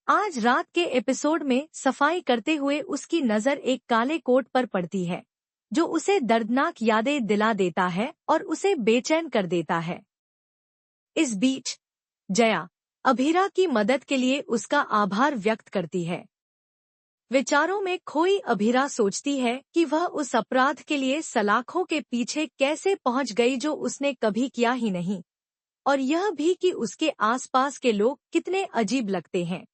आज रात के एपिसोड में सफाई करते हुए उसकी नजर एक काले कोट पर पड़ती है, जो उसे दर्दनाक यादें दिला देता है और उसे बेचैन कर देता है। इस बीच जया अभीरा की मदद के लिए उसका आभार व्यक्त करती है। विचारों में खोई अभीरा सोचती है कि वह उस अपराध के लिए सलाखों के पीछे कैसे पहुंच गई जो उसने कभी किया ही नहीं, और यह भी कि उसके आसपास के लोग कितने अजीब लगते हैं।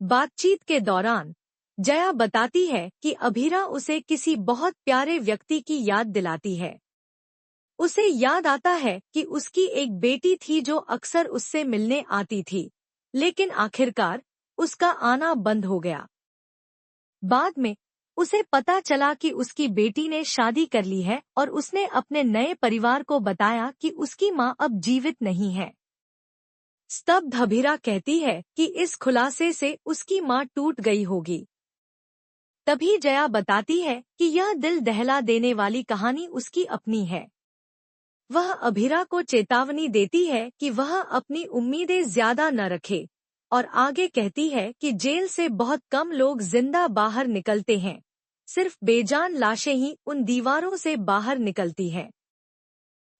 बातचीत के दौरान जया बताती है कि अभीरा उसे किसी बहुत प्यारे व्यक्ति की याद दिलाती है। उसे याद आता है कि उसकी एक बेटी थी जो अक्सर उससे मिलने आती थी, लेकिन आखिरकार उसका आना बंद हो गया। बाद में उसे पता चला कि उसकी बेटी ने शादी कर ली है और उसने अपने नए परिवार को बताया कि उसकी मां अब जीवित नहीं है। स्तब्ध अभीरा कहती है कि इस खुलासे से उसकी मां टूट गई होगी। तभी जया बताती है कि यह दिल दहला देने वाली कहानी उसकी अपनी है। वह अभीरा को चेतावनी देती है कि वह अपनी उम्मीदें ज्यादा न रखे, और आगे कहती है कि जेल से बहुत कम लोग जिंदा बाहर निकलते हैं, सिर्फ बेजान लाशें ही उन दीवारों से बाहर निकलती हैं।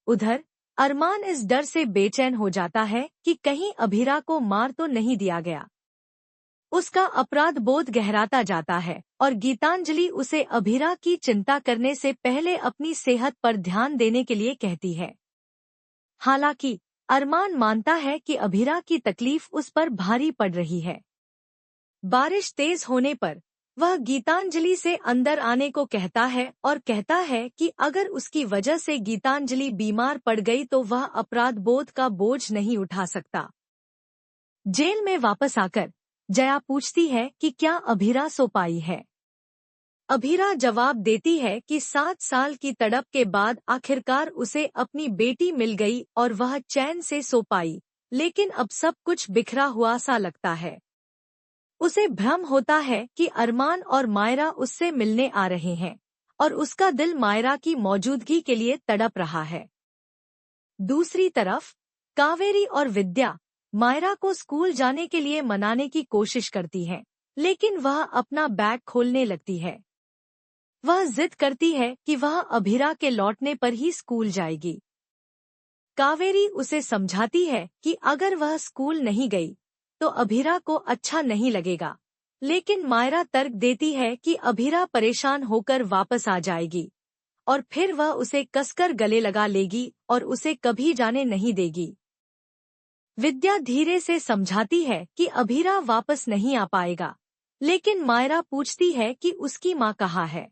उधर अरमान इस डर से बेचैन हो जाता है कि कहीं अभीरा को मार तो नहीं दिया गया। उसका अपराध बोध गहराता जाता है और गीतांजलि उसे अभीरा की चिंता करने से पहले अपनी सेहत पर ध्यान देने के लिए कहती है। हालांकि अरमान मानता है कि अभीरा की तकलीफ उस पर भारी पड़ रही है। बारिश तेज होने पर वह गीतांजलि से अंदर आने को कहता है और कहता है कि अगर उसकी वजह से गीतांजलि बीमार पड़ गई तो वह अपराध बोध का बोझ नहीं उठा सकता। जेल में वापस आकर जया पूछती है कि क्या अभीरा सो पाई है। अभीरा जवाब देती है कि 7 साल की तड़प के बाद आखिरकार उसे अपनी बेटी मिल गई और वह चैन से सो पाई, लेकिन अब सब कुछ बिखरा हुआ सा लगता है। उसे भ्रम होता है कि अरमान और मायरा उससे मिलने आ रहे हैं और उसका दिल मायरा की मौजूदगी के लिए तड़प रहा है। दूसरी तरफ कावेरी और विद्या मायरा को स्कूल जाने के लिए मनाने की कोशिश करती हैं, लेकिन वह अपना बैग खोलने लगती है। वह जिद करती है कि वह अभीरा के लौटने पर ही स्कूल जाएगी। कावेरी उसे समझाती है कि अगर वह स्कूल नहीं गई तो अभीरा को अच्छा नहीं लगेगा, लेकिन मायरा तर्क देती है कि अभीरा परेशान होकर वापस आ जाएगी और फिर वह उसे कसकर गले लगा लेगी और उसे कभी जाने नहीं देगी। विद्या धीरे से समझाती है कि अभीरा वापस नहीं आ पाएगा, लेकिन मायरा पूछती है कि उसकी माँ कहाँ है।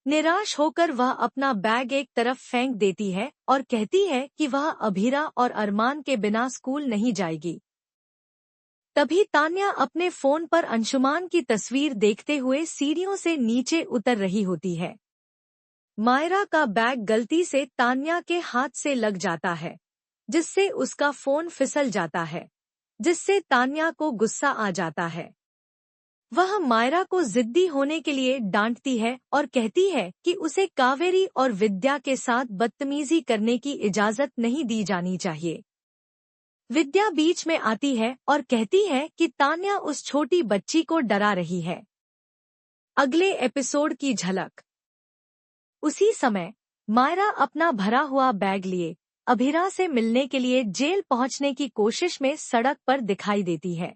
निराश होकर वह अपना बैग एक तरफ फेंक देती है और कहती है कि वह अभीरा और अरमान के बिना स्कूल नहीं जाएगी। तभी तान्या अपने फोन पर अंशुमान की तस्वीर देखते हुए सीढ़ियों से नीचे उतर रही होती है। मायरा का बैग गलती से तान्या के हाथ से लग जाता है, जिससे उसका फोन फिसल जाता है, जिससे तान्या को गुस्सा आ जाता है। वह मायरा को जिद्दी होने के लिए डांटती है और कहती है कि उसे कावेरी और विद्या के साथ बदतमीजी करने की इजाजत नहीं दी जानी चाहिए। विद्या बीच में आती है और कहती है कि तान्या उस छोटी बच्ची को डरा रही है। अगले एपिसोड की झलक। उसी समय मायरा अपना भरा हुआ बैग लिए अभीरा से मिलने के लिए जेल पहुंचने की कोशिश में सड़क पर दिखाई देती है।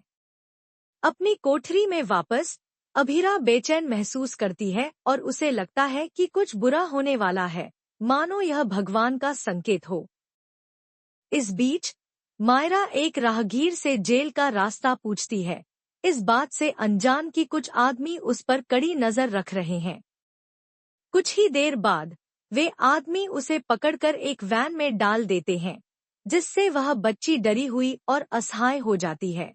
अपनी कोठरी में वापस अभीरा बेचैन महसूस करती है और उसे लगता है कि कुछ बुरा होने वाला है, मानो यह भगवान का संकेत हो। इस बीच मायरा एक राहगीर से जेल का रास्ता पूछती है, इस बात से अनजान कि कुछ आदमी उस पर कड़ी नजर रख रहे हैं। कुछ ही देर बाद वे आदमी उसे पकड़कर एक वैन में डाल देते हैं, जिससे वह बच्ची डरी हुई और असहाय हो जाती है।